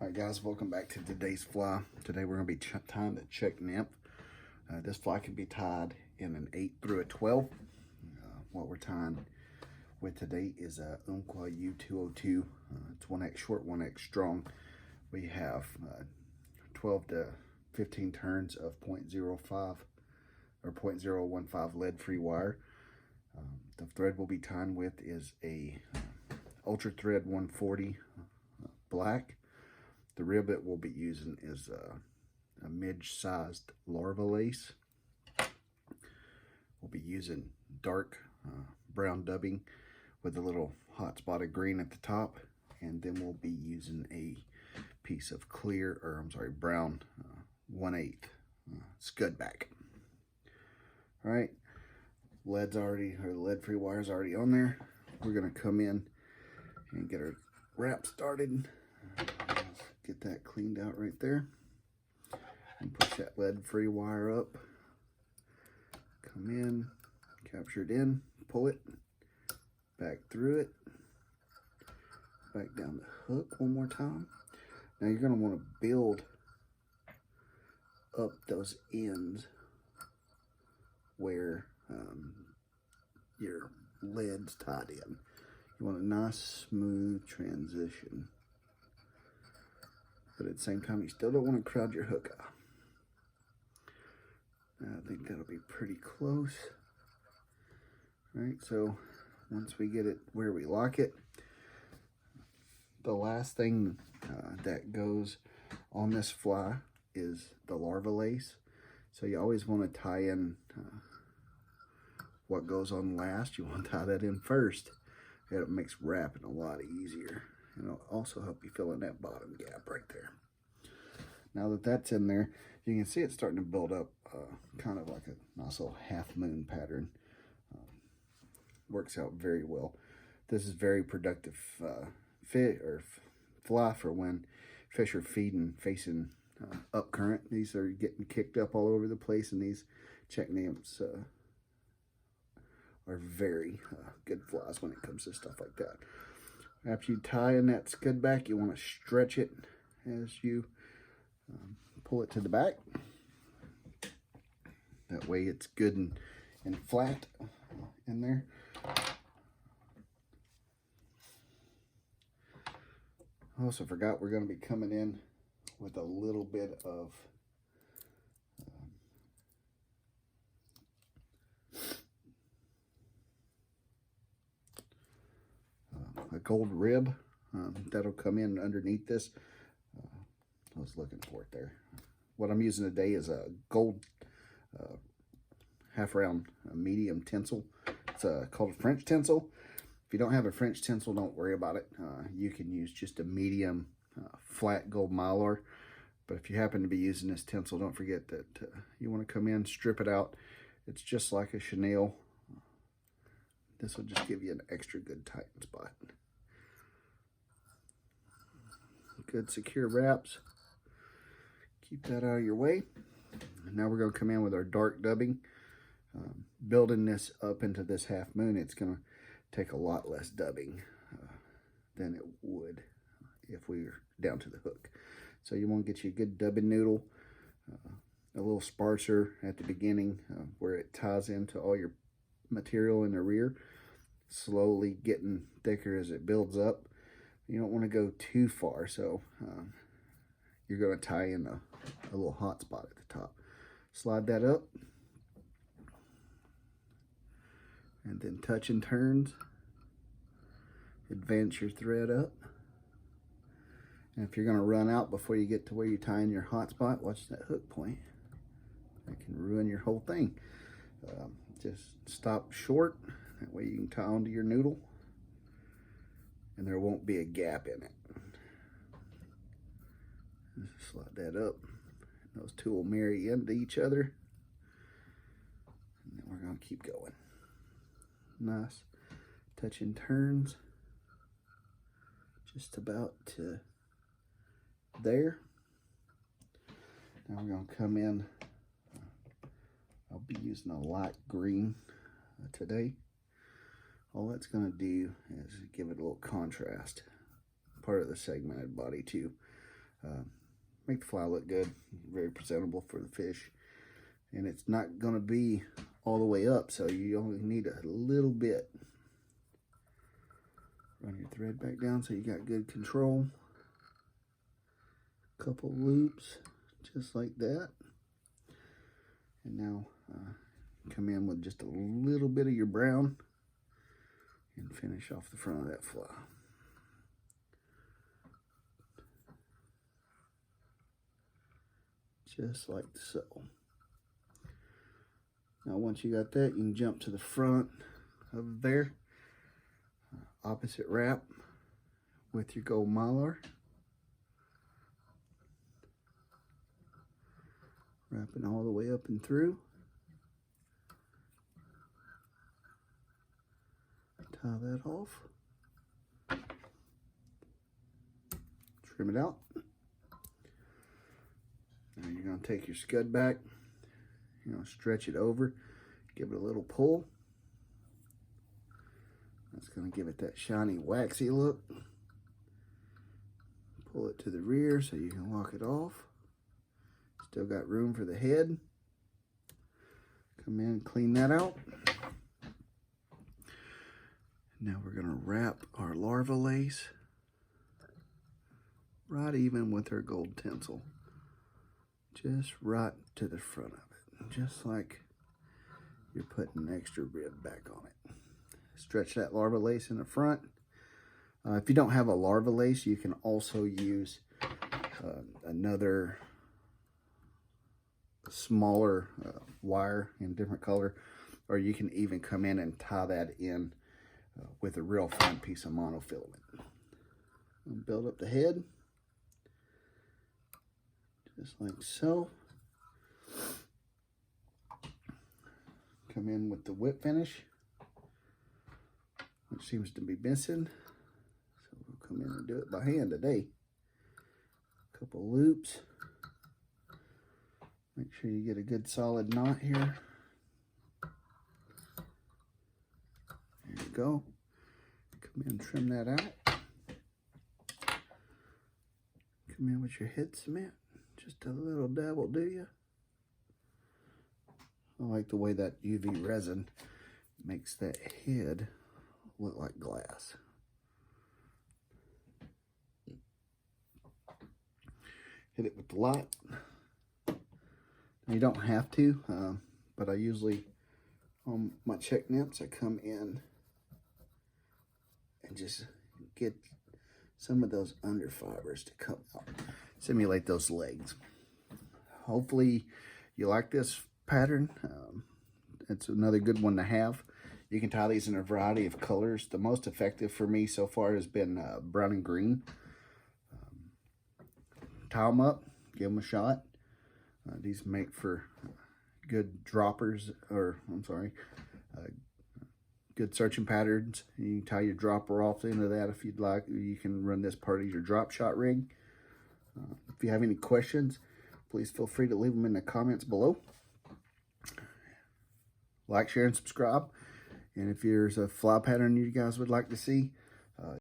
Alright guys, welcome back to today's fly. Today we're going to be tying the Czech Nymph. This fly can be tied in an 8 through a 12. What we're tying with today is a Umpqua U 202. It's 1X short, 1X strong. We have 12 to 15 turns of 0.05 or 0.015 lead-free wire. The thread we'll be tying with is a Ultra Thread 140 black. The ribbit we'll be using is a midge-sized larva lace. We'll be using dark brown dubbing with a little hot spotted green at the top, and then we'll be using a piece of brown 1/8 Scud back. All right, the lead-free wire's already on there. We're gonna come in and get our wrap started. Get that cleaned out right there and push that lead-free wire up. Come in, capture it in, pull it back through it, back down the hook one more time. Now you're going to want to build up those ends where your lead's tied in. You want a nice smooth transition, but at the same time, you still don't want to crowd your hook out. I think that'll be pretty close. All right, so once we get it where we like it, the last thing that goes on this fly is the larva lace. So you always want to tie in what goes on last. You want to tie that in first. It makes wrapping a lot easier. And it'll also help you fill in that bottom gap right there. Now that that's in there, you can see it's starting to build up kind of like a nice little half moon pattern. Works out very well. This is very productive fly for when fish are feeding facing up current. These are getting kicked up all over the place, and these Czech nymphs are very good flies when it comes to stuff like that. After you tie in that Scud back, you want to stretch it as you pull it to the back. That way it's good and flat in there. I also forgot we're going to be coming in with a little bit of a gold rib that'll come in underneath this. I was looking for it there. What I'm using today is a gold half round medium tinsel. It's called a French tinsel. If you don't have a French tinsel, don't worry about it. You can use just a medium flat gold mylar. But if you happen to be using this tinsel, don't forget that you want to come in, strip it out. It's just like a chenille. This will just give you an extra good tight spot. Good secure wraps. Keep that out of your way. And now we're going to come in with our dark dubbing. Building this up into this half moon, it's going to take a lot less dubbing than it would if we were down to the hook. So you want to get you a good dubbing noodle, a little sparser at the beginning where it ties into all your material in the rear, slowly getting thicker as it builds up. You don't want to go too far, so you're going to tie in a little hot spot at the top. Slide that up, and then touch and turns. Advance your thread up. And if you're going to run out before you get to where you tie in your hot spot, watch that hook point. That can ruin your whole thing. Just stop short. That way you can tie onto your noodle, and there won't be a gap in it. Just slide that up. Those two will marry into each other. And then we're going to keep going. Nice touch and turns. Just about to there. Now we're going to come in. I'll be using a light green today. All that's going to do is give it a little contrast. Part of the segmented body too. make the fly look good, very presentable for the fish. And it's not going to be all the way up, so you only need a little bit. Run your thread back down so you got good control. Couple loops, just like that. And now come in with just a little bit of your brown and finish off the front of that fly. Just like so. Now once you got that, you can jump to the front of there. Opposite wrap with your gold mylar. Wrapping all the way up and through. Tie that off. Trim it out. Now you're going to take your scud back, stretch it over, give it a little pull. That's going to give it that shiny, waxy look. Pull it to the rear so you can lock it off. Still got room for the head. Come in and clean that out. Now we're going to wrap our larva lace right even with our gold tinsel. Just right to the front of it. Just like you're putting an extra rib back on it. Stretch that larva lace in the front. If you don't have a larva lace, you can also use another smaller wire in different color, or you can even come in and tie that in with a real fine piece of monofilament. Build up the head, just like so. Come in with the whip finish, which seems to be missing. So we'll come in and do it by hand today. Couple loops. Make sure you get a good solid knot here. There you go. Come in and trim that out. Come in with your head cement. Just a little dab will do you. I like the way that UV resin makes that head look like glass. Hit it with the light. You don't have to, but I usually, on my Czech nymphs, I come in and just get some of those underfibers to come out, simulate those legs. Hopefully you like this pattern. It's another good one to have. You can tie these in a variety of colors. The most effective for me so far has been brown and green. Tie them up, give them a shot. These make for good droppers, or I'm sorry, good searching patterns. You can tie your dropper off into that if you'd like. You can run this part of your drop shot rig. If you have any questions, please feel free to leave them in the comments below. Like, share, and subscribe. And if there's a fly pattern you guys would like to see,